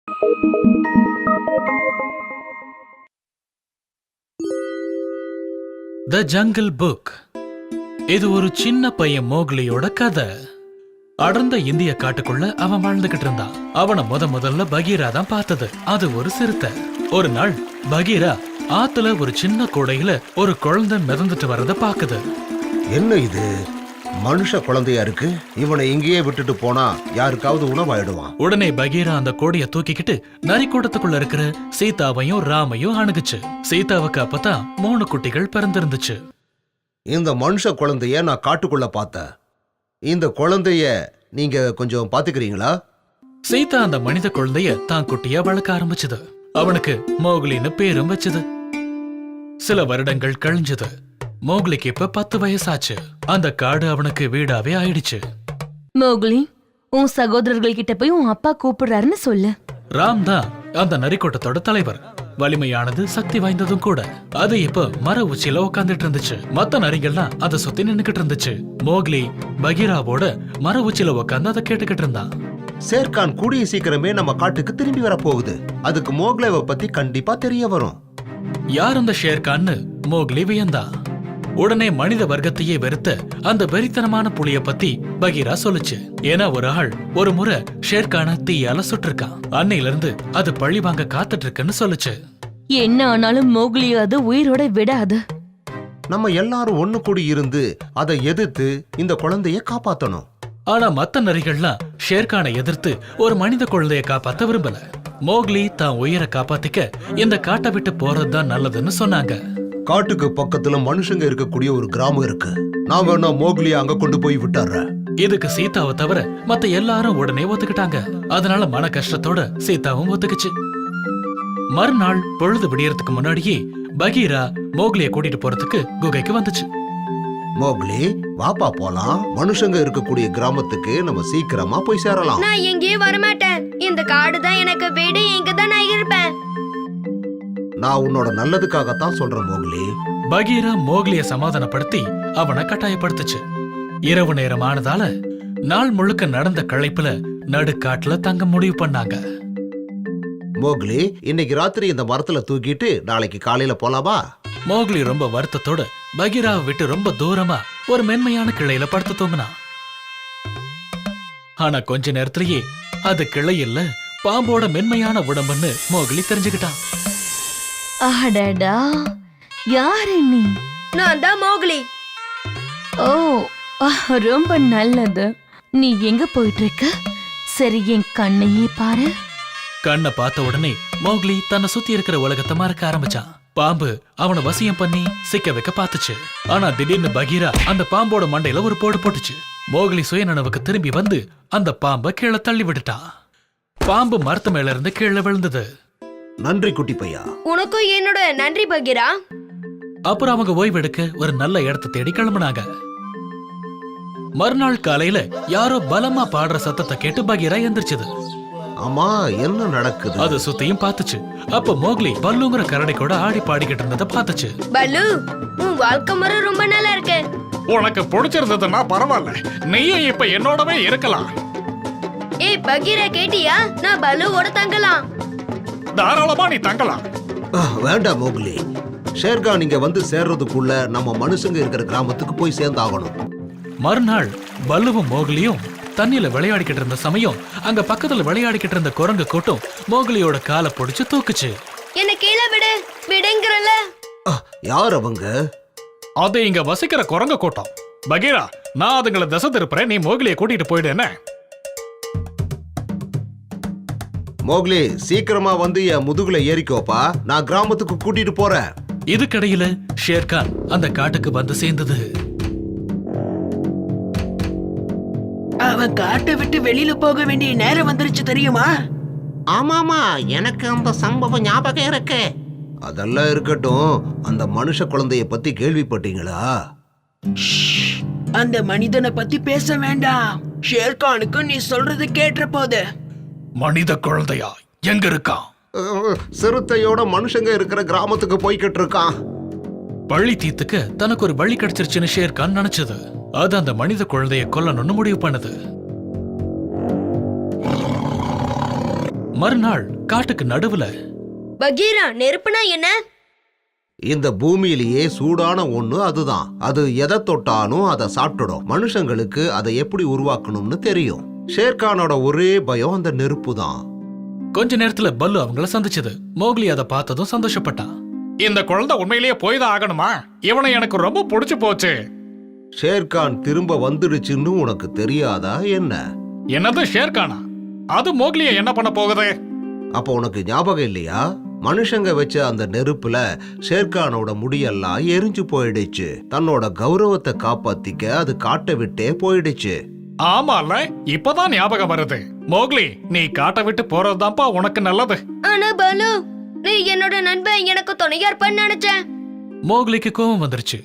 The jungle book. இது ஒரு சின்ன பையன் மோக்லியோட கதை. அடர்ந்த இந்திய காட்டுக்குள்ள அவன் வாழ்ந்துகிட்டு இருந்தான். அவனை முதல்ல பகீரா தான் பார்த்தது. அது ஒரு சிறுத்தை. ஒரு நாள் பகீரா ஆத்துல ஒரு சின்ன கூடையில ஒரு குழந்தை மிதந்துட்டு வரத பாக்குது. என்ன இது, மனுஷ குழந்தையா இருக்கு? இவனை இங்கேயே விட்டுட்டு போனா யாருக்காவது உணவாயிடுவான். உடனே பகீரா அந்த கோடைய தூக்கிக்கிட்டு நரிக்கூட்டத்துக்குள்ள இருக்கிற சீதாவையும் ராமையும் அணுகுச்சு. சீதாவுக்கு அப்பதான் 3 குட்டிகள் பிறந்திருந்துச்சு. இந்த மனுஷ குழந்தைய நான் காட்டுக்குள்ள பார்த்தேன். இந்த குழந்தைய நீங்க கொஞ்சம் பாத்துக்கிறீங்களா? சீதா அந்த மனித குழந்தைய தான் குட்டியா வளர்க்க ஆரம்பிச்சது. அவனுக்கு மோக்லின்னு பேரும் வச்சது. சில வருடங்கள் கழிஞ்சது. மோக்லிக்கு இப்ப 10 வயசாச்சு. அந்த காடு அவனுக்கு வீடாவே ஆயிடுச்சு. மோக்லி, உன் சகோதரர்கள் கிட்ட போய் உன் அப்பா கூப்பிடுறாருன்னு சொல்லு. ராம் தான் அந்த நரிக்கூட்டத்தோட தலைவர். வலிமையானது, சக்தி வாய்ந்ததும் கூட. அது இப்ப மர உச்சியில உட்காந்துட்டு இருந்துச்சு. மத்த நரிகள்லாம் அதை சுத்தி நின்னுகிட்டு இருந்துச்சு. மோக்லி பகீராவோட மர உச்சியில உட்காந்து அதை கேட்டுக்கிட்டு இருந்தான். ஷேர்கான் கூடிய சீக்கிரமே நம்ம காட்டுக்கு திரும்பி வர போகுது. அதுக்கு மோக்லேவை பத்தி கண்டிப்பா தெரிய வரும். யார் அந்த ஷேர்கான்னு மோக்லி வியந்தான். உடனே மனித வர்க்கத்தையே வெறுத்த அந்த வெறித்தனமான புலிய பத்தி பகீரா சொல்லுச்சு. ஏன்னா ஒரு ஆள் ஒரு முறை ஷேர்கான தீயால சுட்டிருக்கான். அன்னையில இருந்து அது பழி வாங்க காத்துட்டு இருக்குன்னு சொல்லுச்சு. என்ன ஆனாலும் மோக்லி அது உயிரோட விடாது. நம்ம எல்லாரும் ஒண்ணு கூடி இருந்து அதை எதிர்த்து இந்த குழந்தைய காப்பாத்தணும். ஆனா மத்த நரிகள்லாம் ஷேர்கானை எதிர்த்து ஒரு மனித குழந்தைய காப்பாத்த விரும்பல. மோக்லி தான் உயிரை காப்பாத்திக்க இந்த காட்டை விட்டு போறதுதான் நல்லதுன்னு சொன்னாங்க. காட்டுக்கு பக்கத்துல மனுஷங்க இருக்கக்கூடிய ஒரு கிராமம் இருக்கு. நான் வேணா மோக்லிய அங்க கொண்டு போய் விட்டுறேன். இதுக்கு சீதாவை தவிர மத்த எல்லாரும் உடனே ஒத்துக்கிட்டாங்க. அதனால மன கஷ்டத்தோட சீதாவும் ஒத்துக்குச்சு. மறுநாள் பொழுது விடியறதுக்கு முன்னாடியே பகீரா மோக்லிய கூட்டிட்டு போறதுக்கு குகைக்கு வந்துச்சு. மோக்லி, வாப்பா போலாம். மனுஷங்க இருக்கக்கூடிய கிராமத்துக்கு நம்ம சீக்கிரமா போய் சேரலாம். நான் எங்கேயும் வரமாட்டேன். இந்த காடு தான் எனக்கு வீடு. இங்க தான் நான் இருப்பேன். நான் உன்னோட நல்லதுக்காகத்தான் சொல்றேன் மோக்லி. பகீரா மோக்லிய சமாதானப்படுத்தி அவனை கட்டாயப்படுத்துச்சு. இரவு நேரம் ஆனதால நாள் முழுக்க நடந்த களைப்புல நடுக்காட்டுல தங்க முடிவு பண்ணாங்க. மோக்லி, இன்னைக்கு ராத்திரி இந்த மரத்துல தூக்கிட்டு நாளைக்கு காலையில போலாமா? மோக்லி ரொம்ப வருத்தத்தோட பகீராவை விட்டு ரொம்ப தூரமா ஒரு மென்மையான கிளையில படுத்து தூங்கினான். ஆனா கொஞ்ச நேரத்திலேயே அது கிளை இல்ல, பாம்போட மென்மையான உடம்புன்னு மோக்லி தெரிஞ்சுக்கிட்டான். அடடா, யாரு நீ? நான் தான் மோக்லி. ஓ, ரொம்ப நல்லது. நீ எங்க போயிட்டு இருக்க? சரி, என் கண்ணையே பாரு. கண்ணை பார்த்த உடனே மோக்லி தன்னை சுத்தி இருக்கிற உலகத்தை மறக்க ஆரம்பிச்சான். பாம்பு அவனை வசியம் பண்ணி சிக்க வைக்க பார்த்துச்சு. ஆனா திடீர்னு பகீரா அந்த பாம்போட மண்டையில ஒரு போடு போட்டுச்சு. மோக்லி சுயநனவுக்கு திரும்பி வந்து அந்த பாம்பை கீழே தள்ளி விட்டுட்டான். பாம்பு மரத்து மேல இருந்து கீழே விழுந்தது. நன்றி குட்டி பையா. உனக்கும் என்னோட நன்றி பகீரா. அப்புறம் அவங்க ஓய்வெடுக்க ஒரு நல்ல இடத்தை தேடி கிளம்புனாங்க. மறுநாள் காலையில யாரோ பலமா பாடுற சத்தத்தை கேட்டு பகீரா எந்திரிச்சது. ஆமா, என்ன நடக்குது? அது சுத்தியும் பார்த்துச்சு. அப்ப மோக்லி பல்லுங்கிற கரடி கூட ஆடி பாடிக்கிட்டு இருந்ததை பார்த்துச்சு. பல்லு, உன் வாழ்க்கை முறை ரொம்ப நல்லா இருக்கு. உனக்கு பிடிச்சிருந்ததுன்னா பரவாயில்ல, நீயும் இப்ப என்னோடவே இருக்கலாம். ஏய் பகீரா, கேட்டியா? நான் பல்லுவோட தங்கலாம். தாராளமா நீ தங்கலாம். வேண்டாம் மோக்லி. ஷேர்கான் இங்க வந்து சேர்றதுக்குள்ள நம்ம மனுஷங்க இருக்கிற கிராமத்துக்கு போய் சேர்ந்தாகணும். மறுநாள் பல்லுவும் மோக்லியும் தண்ணியில விளையாடிக்கிட்டு இருந்த சமயம் அங்க பக்கத்துல விளையாடிக்கிட்டு இருந்த குரங்கு கூட்டம் மோக்லியோட காலை பிடிச்சு தூக்குச்சு. என்ன கீழே விடு, விடுங்கறல. யார் அவங்க? அது இங்க வசிக்கிற குரங்கு கூட்டம். பகீரா, நான் அதுங்களை திசை திருப்புறேன், நீ மோக்லியை கூட்டிட்டு போயிடு. என்ன மோக்லி, சீக்கிரமா வந்து என் முதுகுல ஏறிக்கோப்பா. நான் கிராமத்துக்கு கூட்டிட்டு போறேன். இதுக்கிடையில ஷேர்கான் அந்த காட்டுக்கு வந்து சேர்ந்தது. அவன் காட்டை விட்டு வெளியில போக வேண்டிய நேரம் வந்துருச்சு தெரியுமா? ஆமாமா, எனக்கு அந்த சம்பவம் ஞாபகம் இருக்கு. அதெல்லாம் இருக்கட்டும், அந்த மனுஷ குழந்தைய பத்தி கேள்விப்பட்டீங்களா? அந்த மனிதனை பத்தி பேச வேண்டாம். ஷேர்கானுக்கு நீ சொல்றது கேட்ட போது. மனித குழந்தையா எங்க இருக்கான்? சிறுத்தையோட மனுஷங்க இருக்கிற கிராமத்துக்கு போய்கிட்டு இருக்கான். பள்ளி தீத்துக்கு தனக்கு ஒரு வழி கிடைச்சிருச்சுன்னு ஷேர்கான் நினைச்சது. அது அந்த மனித குழந்தைய கொல்லணும்னு முடிவு பண்ணுது. மறுநாள் காட்டுக்கு நடுவுல பகீரா, நெருப்புனா என்ன? இந்த பூமியிலேயே சூடான ஒண்ணு அதுதான். அது எதை தொட்டாலும் அதை சாப்பிட்டுடும். மனுஷங்களுக்கு அதை எப்படி உருவாக்கணும்னு தெரியும். ஷேர்கானோட ஒரே பயம் அந்த நெருப்பு தான். கொஞ்ச நேரத்துல பல்லு அவங்கள சந்திச்சது. மோக்லி அதை பார்த்ததும் சந்தோஷப்பட்டான். இந்த குழந்தை உண்மையிலேயே போய் தான் ஆகணுமா? இவனை எனக்கு ரொம்ப பிடிச்சு போச்சு. ஷேர்கான் திரும்ப வந்துடுச்சுன்னு உனக்கு தெரியாதா என்ன? என்னது ஷேர்கானா? அது மோக்லிய என்ன பண்ண போகுது? அப்போ உனக்கு ஞாபகம் இல்லையா? மனுஷங்க வச்ச அந்த நெருப்புல ஷேர்கானோட முடியெல்லாம் எரிஞ்சு போயிடுச்சு. தன்னோட கௌரவத்தை காப்பாத்திக்க அது காட்டை விட்டே போயிடுச்சு. ஆமால, இப்பதான் ஞாபகம் வருது. மோக்லி, நீ காட்டை விட்டு போறதுதான்ப்பா உனக்கு நல்லது. ஆனா பாலு, நீ என்னோட நண்பன், எனக்கு துணையா இருப்பான்னு நினைச்சேன். மோக்லிக்கு கோபம் வந்துருச்சு.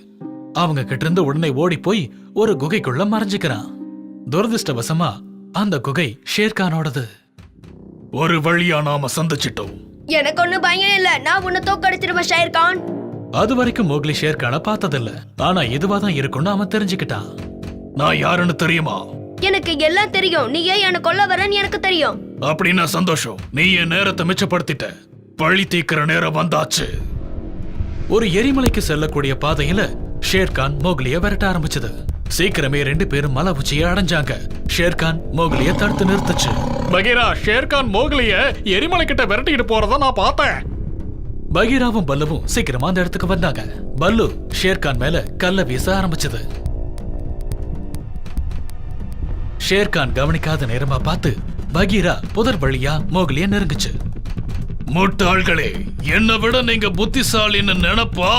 அவங்க கிட்ட இருந்து உடனே ஓடி போய் ஒரு குகைக்குள்ள மறைஞ்சுக்கிறான். துரதிருஷ்டவசமா அந்த குகை ஷேர்கானோடது. ஒரு வழியா நாம சந்திச்சிட்டோம். எனக்கு ஒண்ணு பயம் இல்ல, நான் உன்னை தோக்கடிச்சிருவேன் ஷேர்கான். அது வரைக்கும் மோக்லி ஷேர்கான பார்த்ததில்ல. ஆனா இதுவாதான் இருக்கும்னு அவன் தெரிஞ்சுக்கிட்டான். நான் யாருன்னு தெரியுமா? எனக்கு எல்லாம் தெரியும். நீ ஏன் என்ன கொல்ல வரன்னு எனக்கு தெரியும். அப்படின்னா சந்தோஷம். நீ என் நேரத்தை மிச்சப்படுத்திட்ட. பழி தீக்கிற நேரம் வந்தாச்சு. ஒரு எரிமலைக்கு செல்லக்கூடிய பாதையில ஷேர்கான் மோக்லிய விரட்ட ஆரம்பிச்சது. சீக்கிரமே 2 பேரும் மலை உச்சியை அடைஞ்சாங்க. ஷேர்கான் மோக்லிய தடுத்து நிறுத்துச்சு. பகீரா, ஷேர்கான் மோக்லிய எரிமலை கிட்ட விரட்டிட்டு போறத நான் பார்த்தேன். பகீராவும் பல்லுவும் சீக்கிரமா அந்த இடத்துக்கு வந்தாங்க. பல்லு ஷேர்கான் மேல கல்ல வீச ஆரம்பிச்சது. ஷேர்கான் கவனிக்காத நேரமா பார்த்து பகீரா புதர் வழியா மோக்லிய நெருங்குச்சு. முட்டாள்களே, என்னை விட நீங்க புத்திசாலின்னு நினைப்பா?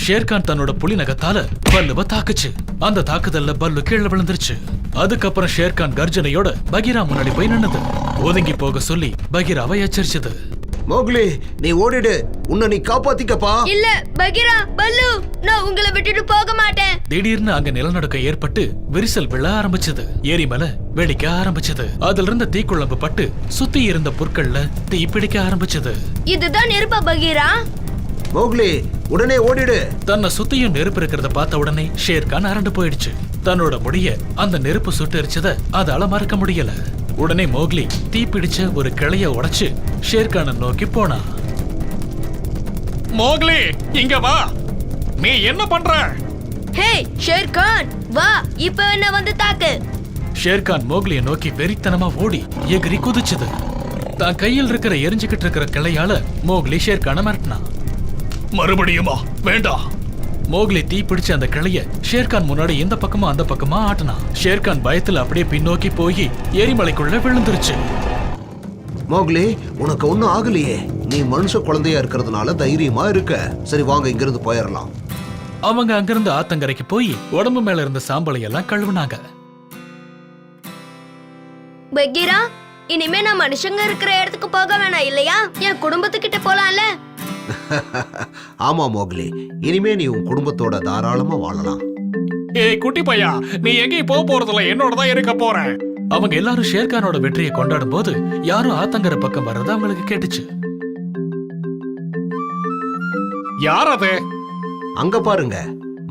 ஷேர்கான் தன்னோட புலி நகத்தால பல்லுவ தாக்குச்சு. அந்த தாக்குதல்ல பல்லு கீழே விழுந்துருச்சு. அதுக்கப்புறம் ஷேர்கான் கர்ஜனையோட பகீரா முன்னாடி போய் நின்னது. ஒதுங்கி போக சொல்லி பகீராவை எச்சரிச்சது. மோக்லி, நீ ஓடிடு. உன்னை நீ காப்பாத்திக்கப்பா. இல்ல பகீரா, பல்லு, நான் உங்களை விட்டுட்டு போக மாட்டேன். திடீர்னு அங்க நிலநடுக்கம் ஏற்பட்டு விரிசல் விழ ஆரம்பிச்சது. எரிமலை வெடிக்க ஆரம்பிச்சது. அதுல இருந்த தீக்குழம்பு பட்டு சுத்தி இருந்த புற்கள்ல தீ பிடிக்க ஆரம்பிச்சது. இதுதான் நெருப்பா பகீரா? மோக்லி, உடனே ஓடிடு. தன்னை சுத்தியும் நெருப்பு இருக்கிறத பார்த்த உடனே ஷேர்கான் அரண்டு போயிடுச்சு. தன்னோட முடிய அந்த நெருப்பு சுட்டு எரிச்சத அதால மறக்க முடியல. உடனே மோக்லி தீ பிடிச்ச ஒரு கிளைய உடைச்சு ஷேர்கானை நோக்கி போனா. மோக்லி, இங்க வா. நீ என்ன பண்ற? ஹே ஷேர்கான், வா, இப்ப என்ன வந்து தாக்கு. ஷேர்கான் மோக்லிய நோக்கி வெறித்தனமா ஓடி எகிரி குதிச்சது. தான் கையில் இருக்கிற எரிஞ்சுக்கிட்டு இருக்கிற கிளையால மோக்லி ஷேர்கானை மிரட்டினான். மறுபடியுமா? வேண்டாம். மோக்லி தீ பிடிச்ச அந்த கிளைய ஷேர்கான் முன்னாடி இந்த பக்கமா அந்த பக்கமா ஆட்டினான். ஷேர்கான் பயத்துல அப்படியே பின்னோக்கி போய் எரிமலைக்குள்ள விழுந்துருச்சு. மோக்லி, உனக்கு ஒண்ணும் ஆகலையே. நீ மனுஷ குழந்தையா இருக்கிறதுனால தைரியமா இருக்க. சரி, வாங்க, இங்கிருந்து போயிடலாம். அவங்க அங்கிருந்து ஆத்தங்கரைக்கு போய் உடம்பு மேல இருந்த சாம்பலை எல்லாம் கழுவுனாங்க. பகீரா, இனிமே நான் மனுஷங்க இருக்கிற இடத்துக்கு போக வேணாம் இல்லையா? என் குடும்பத்துக்கிட்ட போலாம்ல. ஆமா மோக்லி, இனிமே நீ உன் குடும்பத்தோட தாராளமா வாழலாம். ஏய் குட்டி பையா, நீ எங்கேயும் போக போறதில்ல, என்னோட தான் இருக்க போறேன். அவங்க எல்லாரும் ஷேர்கானோட வெற்றியை கொண்டாடும் போது யாரும் ஆத்தங்கரை பக்கம் வர்றது அவங்களுக்கு கேட்டுச்சு. யார் அது? அங்க பாருங்க,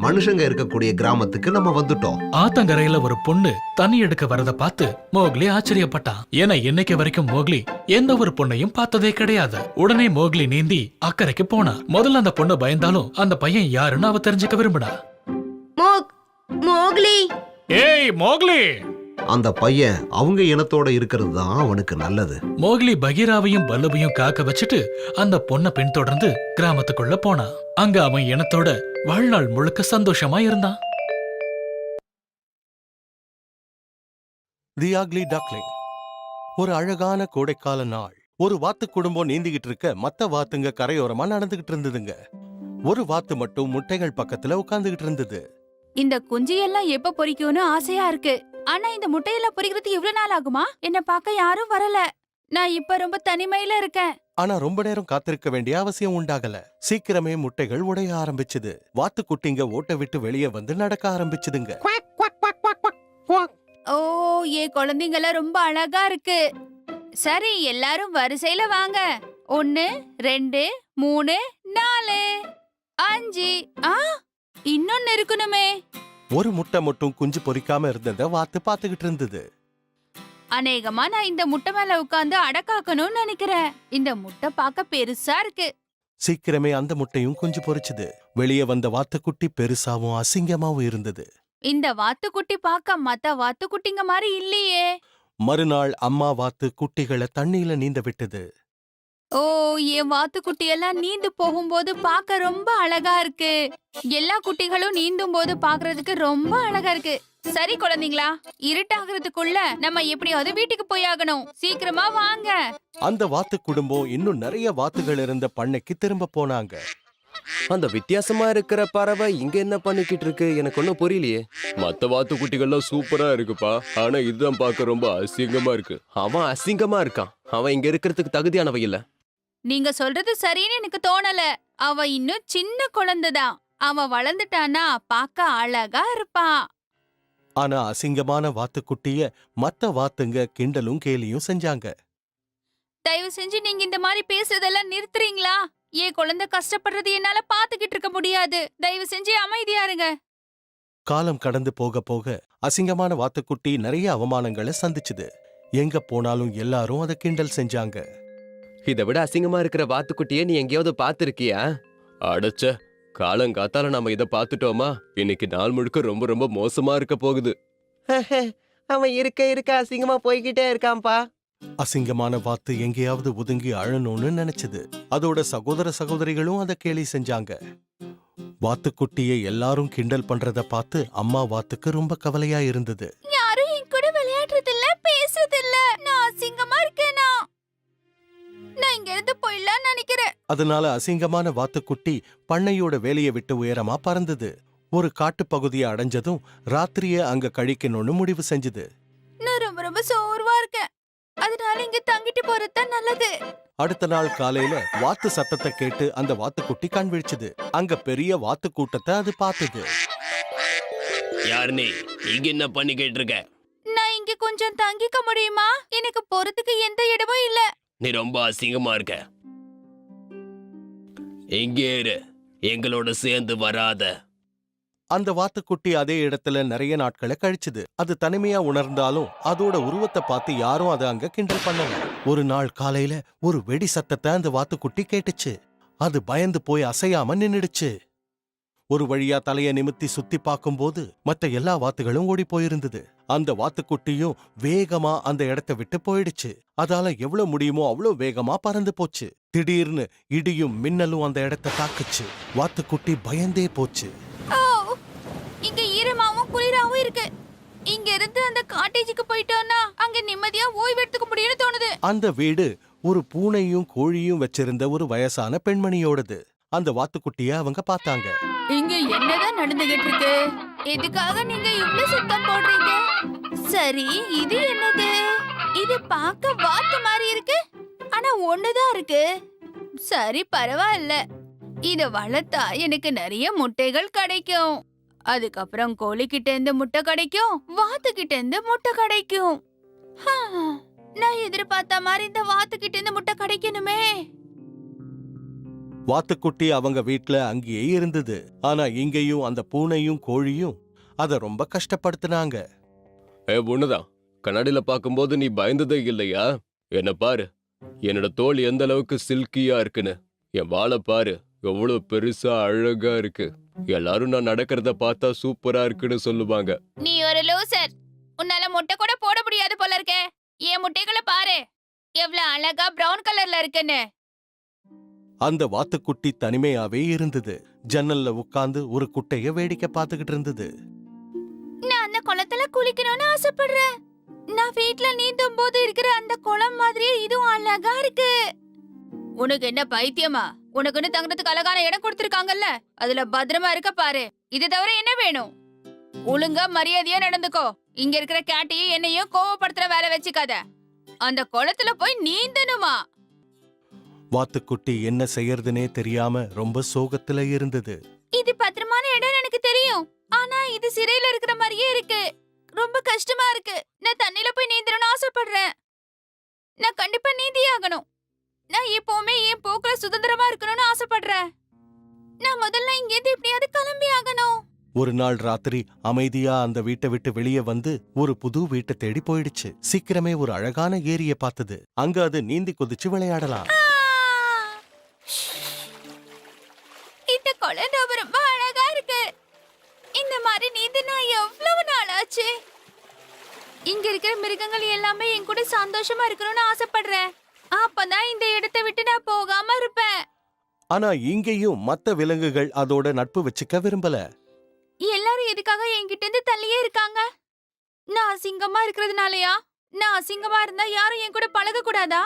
மனுஷங்க இருக்கக்கூடிய கிராமத்துக்கு நம்ம வந்துட்டோம். ஆத்தங்கரையில ஒரு பொண்ணு தண்ணி எடுக்க வரத பார்த்து மோக்லி ஆச்சரியப்பட்டான். ஏன்னா இன்னைக்கு வரைக்கும் மோக்லி எந்த ஒரு பொண்ணையும் பார்த்ததே கிடையாது. உடனே மோக்லி நீந்தி அக்கறைக்கு போனா. முதல்ல அந்த பொண்ணு பயந்தாலும் அந்த பையன் யாருன்னு அவ தெரிஞ்சுக்க விரும்பினா. மோக்லி. ஏய் மோக்லி. அந்த பையன் அவங்க இனத்தோட இருக்கிறது தான் அவனுக்கு நல்லது. மோக்லி பகீராவையும் பல்லுவையும் காக்க வச்சுட்டு அந்த பொண்ணை பின்தொடர்ந்து கிராமத்துக்குள்ள போனான். அங்க அவன் இனத்தோட வாழ்நாள் முழுக்க சந்தோஷமா இருந்தான். தி அக்லி டக்லிங். ஒரு அழகான கோடைக்கால நாள். ஒரு வாத்து குடும்பம் நீந்திக்கிட்டு இருக்க மத்த வாத்துங்க கரையோரமா நடந்துகிட்டு இருந்ததுங்க. ஒரு வாத்து மட்டும் முட்டைகள் பக்கத்துல உட்கார்ந்துகிட்டு இருந்தது. இந்த குஞ்சு எல்லாம் எப்ப பொரிக்கும்னு ஆசையா இருக்கு. ஆனா இந்த முட்டையெல்லாம் பொரிக்கிறது இவ்வளவு நாள் ஆகுமா? என்ன பார்க்க யாரும் வரல. நான் இப்ப ரொம்ப தனிமையில இருக்கேன். ஆனா ரொம்ப நேரம் காத்திருக்க வேண்டிய அவசியம் உண்டாகல. சீக்கிரமே முட்டைகள் உடைய ஆரம்பிச்சது. வாத்துக்குட்டிங்க ஓட்ட விட்டு வெளியே வந்து நடக்க ஆரம்பிச்சதுங்க. ஓ, ஏ குழந்தைங்கள ரொம்ப அழகா இருக்கு. சரி, எல்லாரும் வரிசையில வாங்க. 1 2 3 4 5. இன்னொன்னு இருக்கணுமே. ஒரு முட்டை மட்டும் குஞ்சு பொரிக்காம இருந்தத வாத்து பாத்துக்கிட்டு இருந்தது. அநேகமா நான் இந்த முட்டை மேல உட்கார்ந்து அடக்காக்கணும்னு நினைக்கிறேன். இந்த முட்டை பார்க்க பெருசா இருக்கு. சீக்கிரமே அந்த முட்டையும் குஞ்சு பொரிச்சுது. வெளியே வந்த வாத்துக்குட்டி பெருசாவும் அசிங்கமாவும் இருந்தது. இந்த வாத்துக்குட்டி பார்க்க மத்த வாத்துக்குட்டிங்க மாதிரி இல்லையே. மறுநாள் அம்மா வாத்து குட்டிகளை தண்ணியில நீந்த விட்டது. ஓ, என் வாத்துக்குட்டி எல்லாம் நீந்து போகும்போது பார்க்க ரொம்ப அழகா இருக்கு. எல்லா குட்டிகளும் நீந்தும் போது பார்க்கிறதுக்கு ரொம்ப அழகா இருக்கு. சரி குழந்தைங்களா, இருட்டாகிறதுக்குள்ள நம்ம எப்படியாவது வீட்டுக்கு போயாகணும். சீக்கிரமா வாங்க. அந்த வாத்து குடும்பம் இன்னும் நிறைய வாத்துகள் இருந்த பண்ணைக்கு திரும்ப போனாங்க. அந்த வித்தியாசமா இருக்கிற பறவை இங்க என்ன பண்ணிக்கிட்டு இருக்கு எனக்கு ஒன்னும் புரியலையே. மத்த வாத்து குட்டிகள்லாம் சூப்பரா இருக்குப்பா, ஆனா இதுதான் பார்க்க ரொம்ப அசிங்கமா இருக்கு. அவன் அசிங்கமா இருக்கான். அவன் இங்க இருக்கிறதுக்கு தகுதியானவ இல்ல. நீங்க சொல்றது சரின்னு எனக்கு தோணல. அவ இன்னும் சின்ன குழந்தைதான். அவ வளர்ந்துட்டானா பார்க்க அழகா இருப்பான். ஆனா அசிங்கமான வாத்துக்குட்டிய மத்த வாத்துங்க கிண்டலும் கேலியும் செஞ்சாங்க. தயவு செஞ்சு நீங்க இந்த மாதிரி பேசுறதெல்லாம் நிறுத்துறீங்களா? ஏன் குழந்தை கஷ்டப்படுறது என்னால பாத்துக்கிட்டு இருக்க முடியாது. தயவு செஞ்சு அமைதியா இருங்க. காலம் கடந்து போக போக அசிங்கமான வாத்துக்குட்டி நிறைய அவமானங்களை சந்திச்சுது. எங்க போனாலும் எல்லாரும் அதை கிண்டல் செஞ்சாங்க. இதை விட அசிங்கமா இருக்கிற வாத்துக்குட்டியை நீ எங்கேயாவது பாத்துருக்கியா? அடச்ச, காலங்காத்தால நாம இதை பாத்துட்டோமா, இன்னைக்கு நாள் முழுக்க ரொம்ப ரொம்ப மோசமா இருக்க போகுது. அவன் இருக்க அசிங்கமா போய்கிட்டே இருக்கான்பா. அசிங்கமான வாத்து எங்கேயாவது ஒதுங்கி அழணும்னு நினைச்சது. அதோட சகோதர சகோதரிகளும் அதை கேலி செஞ்சாங்க. வாத்துக்குட்டியை எல்லாரும் கிண்டல் பண்றத பார்த்து அம்மா வாத்துக்கு ரொம்ப கவலையா இருந்தது. யாரும் என் கூட விளையாடுறது இல்ல, பேசுறது இல்ல. நான் அசிங்கமா இருக்கேனா? நான் இங்க இருந்து போயிடலாம் நினைக்கிறேன். அதனால அசிங்கமான வாத்துக்குட்டி பண்ணையோட வேலையை விட்டு உயரமா பறந்தது. ஒரு காட்டு பகுதியை அடைஞ்சதும் ராத்திரிய அங்க கழிக்கணும்னு முடிவு செஞ்சது. நான் ரொம்ப ரொம்ப சோர்வா இருக்கேன். அதனால இங்க தங்கிட்டு போறதுதான் நல்லது. அடுத்த நாள் காலையில வாத்து சத்தத்தை கேட்டு அந்த வாத்துக்குட்டி கண் விழிச்சுது. அங்க பெரிய வாத்து கூட்டத்தை அது பார்த்தது. யார் நீ? இங்க என்ன பண்ணிக்கிட்டு இருக்க? நான் இங்க கொஞ்சம் தங்கிக்க முடியுமா? எனக்கு போறதுக்கு எந்த இடமும் இல்ல. நீ ரொம்ப அசிங்கமா இருக்க. எங்கே இரு, எங்களோட சேர்ந்து வராத. அந்த வாத்துக்குட்டி அதே இடத்துல நிறைய நாட்களை கழிச்சுது. அது தனிமையா உணர்ந்தாலும் அதோட உருவத்தை பார்த்து யாரும் அதை அங்க கிண்டல் பண்ணல. ஒரு நாள் காலையில ஒரு வெடி சத்தத்தை அந்த வாத்துக்குட்டி கேட்டுச்சு. அது பயந்து போய் அசையாம நின்னுடுச்சு. ஒரு வழியா தலைய நிமித்தி சுத்தி பார்க்கும்போது மத்த எல்லா வாத்துகளும் ஓடி போயிருந்தது. அந்த வாத்துக்குட்டியும் வேகமா அந்த இடத்தை விட்டு போயிடுச்சு. அதால எவ்வளவு முடியுமோ அவ்வளவு வேகமா பறந்து போச்சு. திடீர்னு இடியும் மின்னலும் அந்த இடத்தை தாக்குச்சு. வாத்துக்குட்டி பயந்தே போச்சு. ஓ, இங்க ஈரமாவும் குளிராவும் இருக்கு. இங்க இருந்து அந்த காட்டேஜுக்கு போயிட்டோம்னா அங்க நிம்மதியா ஓய்வு எடுத்துக்க முடியும்னு தோணுது. அந்த வீடு ஒரு பூனையும் கோழியும் வச்சிருந்த ஒரு வயசான பெண்மணியோடது. அந்த வாத்துக்குட்டிய அவங்க பார்த்தாங்க. இங்க என்னதான் நடந்துகிட்டு இருக்கு? எதுக்காக நீங்க இவ்ளோ சத்தம் போடுறீங்க? சரி, இது என்னது? இது பார்க்க வாத்து மாதிரி இருக்கு, ஆனா ஒண்ணுதான் இருக்கு. சரி, பரவாயில்ல. இத வளர்த்தா எனக்கு நிறைய முட்டைகள் கிடைக்கும். அதுக்கப்புறம் கோழிக்கிட்ட இருந்து முட்டை கிடைக்கும், வாத்துக்கிட்ட இருந்து முட்டை கிடைக்கும். நான் எதிர்பார்த்த மாதிரி இந்த வாத்துக்கிட்ட இருந்து முட்டை கிடைக்கணுமே. வாத்துக்குட்டி அவங்க வீட்ல அங்கேயே இருந்தது. ஆனா இங்கேயும் அந்த பூனையும் கோழியும் அத ரொம்ப கஷ்டப்படுத்தினாங்க. ஒண்ணுதான், கண்ணாடியில பாக்கும்போது நீ பயந்ததே இல்லையா? என்ன பாரு, என்னோட தோல் எந்த அளவுக்கு சில்கியா இருக்குன்னு. என் வாழை பாரு, எவ்வளவு பெருசா அழகா இருக்கு. எல்லாரும் நான் நடக்கிறத பார்த்தா சூப்பரா இருக்குன்னு சொல்லுவாங்க. நீ ஒரு லூசர். உன்னால முட்டை கூட போட முடியாது போல இருக்கே. என் முட்டைகளை பாரு, எவ்வளவு அழகா பிரவுன் கலர்ல இருக்குன்னு. அந்த வாத்துக்குட்டி தனிமையாவே இருந்தது. ஜன்னல்ல உட்கார்ந்து ஒரு குட்டைய வேடிக்கை பார்த்துக்கிட்டு இருந்தது. நான் அந்த குளத்துல குளிக்கணும்னு ஆசைப்படுறேன். நான் வீட்ல நீந்தும் போது இருக்கிற அந்த குளம் மாதிரியே இதுவும் அழகா இருக்கு. உனக்கு என்ன பைத்தியமா? உனக்குன்னு தங்குறதுக்கு அழகான இடம் கொடுத்திருக்காங்கல்ல, அதுல பத்திரமா இருக்க பாரு. இது தவிர என்ன வேணும்? ஒழுங்கா மரியாதையா நடந்துக்கோ. இங்க இருக்கிற கேட்டையும் என்னையும் கோவப்படுத்துற வேலை வச்சுக்காத. அந்த குளத்துல போய் நீந்தணுமா? வாத்துக்குட்டி என்ன செய்யறதுனே தெரியாம ரொம்ப சோகத்துல இருந்தது. இது பத்திரமான இடம் எனக்கு தெரியும், ஆனா இது சிறையில இருக்கிற மாதிரியே இருக்கு. ரொம்ப கஷ்டமா இருக்கு. நான் தண்ணில போய் நீந்தணும்னு ஆசைப்படுறேன். நான் கண்டிப்பா நீந்தி ஆகணும். நான் எப்பவுமே என் போக்குல சுதந்திரமா இருக்கணும்னு ஆசைப்படுறேன். நான் முதல்ல இங்கேருந்து எப்படியாவது கிளம்பி ஆகணும். ஒரு நாள் ராத்திரி அமைதியா அந்த வீட்டை விட்டு வெளியே வந்து ஒரு புது வீட்டை தேடி போயிடுச்சு. சீக்கிரமே ஒரு அழகான ஏரிய பார்த்தது. அங்க அது நீந்தி குதிச்சு விளையாடலாம். இந்த குழந்தை ரொம்ப அழகா இருக்கு. இந்த மாதிரி நீந்து நான் எவ்வளவு நாள் ஆச்சு. இங்க இருக்கிற மிருகங்கள் எல்லாமே என் கூட சந்தோஷமா இருக்கணும்னு ஆசைப்படுறேன். அப்பதான் இந்த இடத்தை விட்டு நான் போகாம இருப்பேன். ஆனா இங்கேயும் மத்த விலங்குகள் அதோட நட்பு வச்சுக்க விரும்பல. எல்லாரும் எதுக்காக என்கிட்ட இருந்து தள்ளியே இருக்காங்க? நான் அசிங்கமா இருக்கிறதுனாலயா? நான் அசிங்கமா இருந்தா யாரும் என் கூட பழக கூடாதா?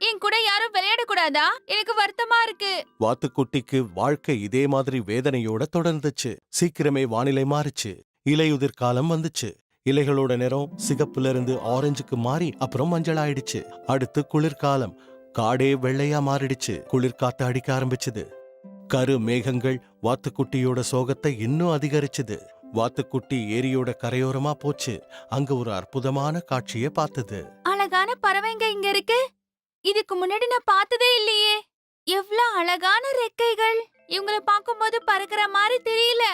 என் கூட யாரும் விளையாட கூடாதா? எனக்கு வருத்தமா இருக்கு. வாத்துக்குட்டிக்கு வாழ்க்கை இதே மாதிரி வேதனையோட தொடர்ந்துச்சு. சீக்கிரமே வானிலை மாறுச்சு. இலையுதிர் காலம் வந்துச்சு. இலைகளோட நிறம் சிகப்புல இருந்து ஆரஞ்சுக்கு மாறி அப்புறம் மஞ்சள் ஆயிடுச்சு. அடுத்து குளிர்காலம். காடே வெள்ளையா மாறிடுச்சு. குளிர்காத்து அடிக்க ஆரம்பிச்சுது. கரு மேகங்கள் வாத்துக்குட்டியோட சோகத்தை இன்னும் அதிகரிச்சுது. வாத்துக்குட்டி ஏரியோட கரையோரமா போச்சு. அங்க ஒரு அற்புதமான காட்சியை பார்த்தது. அழகான பறவைங்க இங்க இருக்கு. இதுக்கு முன்னாடி நான் பார்த்ததே இல்லையே. எவ்வளவு அழகான ரெக்கைகள். இவங்கள பார்க்கும்போது பறக்கிற மாதிரி தெரியல.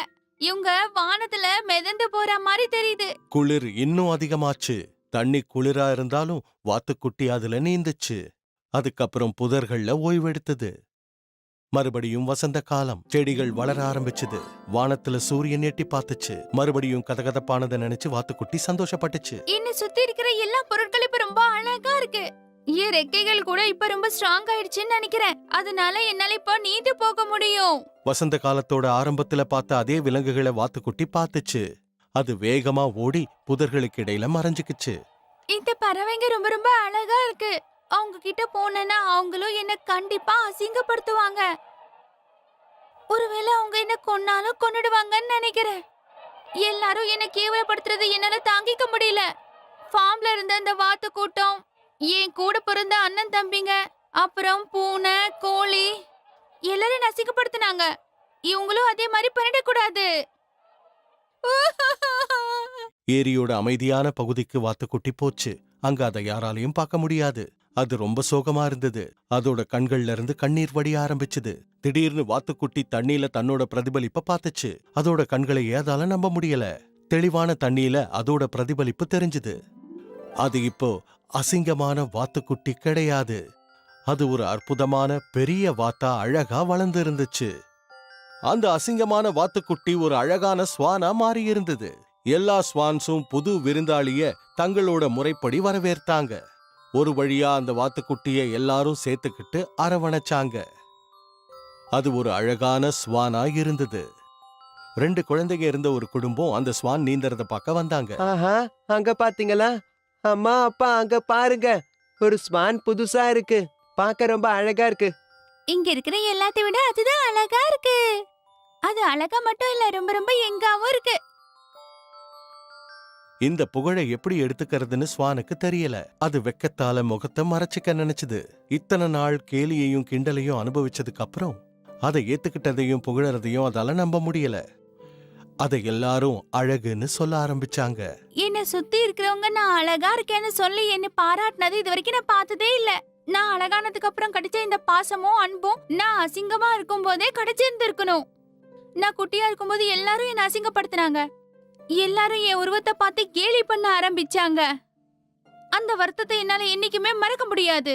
இவங்க வானத்துல மிதந்து போற மாதிரி தெரியுது. குளிர் இன்னும் அதிகமாச்சு. தண்ணி குளிரா இருந்தாலும் வாத்துக்குட்டி அதுல நீந்துச்சு. அதுக்கப்புறம் புதர்கள்ல ஓய்வெடுத்தது. மறுபடியும் வசந்த காலம். செடிகள் வளர ஆரம்பிச்சுது. வானத்துல சூரியன் எட்டி பார்த்துச்சு. மறுபடியும் கதகதப்பானதை நினைச்சு வாத்துக்குட்டி சந்தோஷப்பட்டுச்சு. என்ன சுத்தி இருக்கிற எல்லா பொருட்களும் இப்ப ரொம்ப அழகா இருக்கு. என் ரெக்கைகள் கூட இப்ப ரொம்ப ஸ்ட்ராங் ஆயிடுச்சுன்னு நினைக்கிறேன். அதனால என்னால இப்ப நீந்து போக முடியும். வசந்த காலத்தோட ஆரம்பத்துல பார்த்த அதே விலங்குகளை வாத்துக்குட்டி பார்த்துச்சு. அது வேகமா ஓடி புதர்களுக்கு இடையில மறைஞ்சுக்குச்சு. இந்த பறவைங்க ரொம்ப ரொம்ப அழகா இருக்கு. அவங்க கிட்ட போனேன்னா அவங்களும் என்ன கண்டிப்பா அசிங்கப்படுத்துவாங்க. ஒருவேளை அவங்க என்ன கொன்னாலும் கொன்னுடுவாங்கன்னு நினைக்கிறேன். எல்லாரும் என்ன கேவலப்படுத்துறது என்னால தாங்கிக்க முடியல. ஃபார்ம்ல இருந்த அந்த வாத்து கூட்டம், என் கூட பிறந்த அண்ணன் தம்பிங்க, அப்புறம் பூனை, கோழி எல்லாரும் நசிக்கப்படுத்தினாங்க. இவங்களும் அதே மாதிரி பண்ணிடக்கூடாது. ஏரியோட அமைதியான பகுதிக்கு வாத்துக்குட்டி போச்சு. அங்க அதை யாராலையும் பார்க்க முடியாது. அது ரொம்ப சோகமா இருந்தது. அதோட கண்கள்ல இருந்து கண்ணீர் வடிய ஆரம்பிச்சுது. திடீர்னு வாத்துக்குட்டி தண்ணியில தன்னோட பிரதிபலிப்ப பார்த்துச்சு. அதோட கண்களை ஏதால நம்ப முடியல. தெளிவான தண்ணியில அதோட பிரதிபலிப்பு தெரிஞ்சுது. அது இப்போ அசிங்கமான வாத்துக்குட்டி கிடையாது. அது ஒரு அற்புதமான பெரிய வாத்தா அழகா வளர்ந்து இருந்துச்சு. அந்த அசிங்கமான வாத்துக்குட்டி ஒரு அழகான ஸ்வானா மாறி இருந்தது. எல்லா ஸ்வான்ஸும் புது விருந்தாளிய தங்களோட முறைப்படி வரவேற்றாங்க. ஒரு வழியா அந்த வாத்துக்குட்டிய எல்லாரும் சேர்த்துக்கிட்டு அரவணைச்சாங்க. அது ஒரு அழகான ஸ்வானா இருந்தது. 2 குழந்தைங்க இருந்த ஒரு குடும்பம் அந்த ஸ்வான் நீந்தறத பார்க்க வந்தாங்க. ஆஹா, அங்க பாத்தீங்களா? அம்மா அப்பா அங்க பாருங்க. ஒரு ஸ்வான் புதுசா இருக்கு. பார்க்க ரொம்ப அழகா இருக்கு. இங்க இருக்கிற எல்லாத்தை விட அதுதான் அழகா இருக்கு. அது அழகா மட்டும் இல்ல, ரொம்ப ரொம்ப எங்காவும் இருக்கு. இந்த புகழை எப்படி எடுத்துக்கிறதுன்னு ஸ்வானுக்கு தெரியல. அது வெக்கத்தால முகத்தை மறைச்சிக்க நினைச்சுது. இத்தனை நாள் கேலியையும் கிண்டலையும் அனுபவிச்சதுக்கு அப்புறம் அதை ஏத்துக்கிட்டதையும் புகழறதையும் அதால நம்ப முடியல. அதை எல்லாரும் அழகுன்னு சொல்ல ஆரம்பிச்சாங்க. என்ன சுத்தி இருக்கிறவங்க நான் அழகா இருக்கேன்னு சொல்லி என்ன பாராட்டினது இது வரைக்கும் நான் பார்த்ததே இல்ல. நான் அழகானதுக்கு அப்புறம் கிடைச்ச இந்த பாசமும் அன்பும் நான் அசிங்கமா இருக்கும் போதே கிடைச்சிருந்திருக்கணும். நான் குட்டியா இருக்கும்போது எல்லாரும் என்ன அசிங்கப்படுத்தினாங்க. எல்லாரும் என் உருவத்தை பார்த்து கேலி பண்ண ஆரம்பிச்சாங்க. அந்த வருத்தத்தை என்னால என்னைக்குமே மறக்க முடியாது.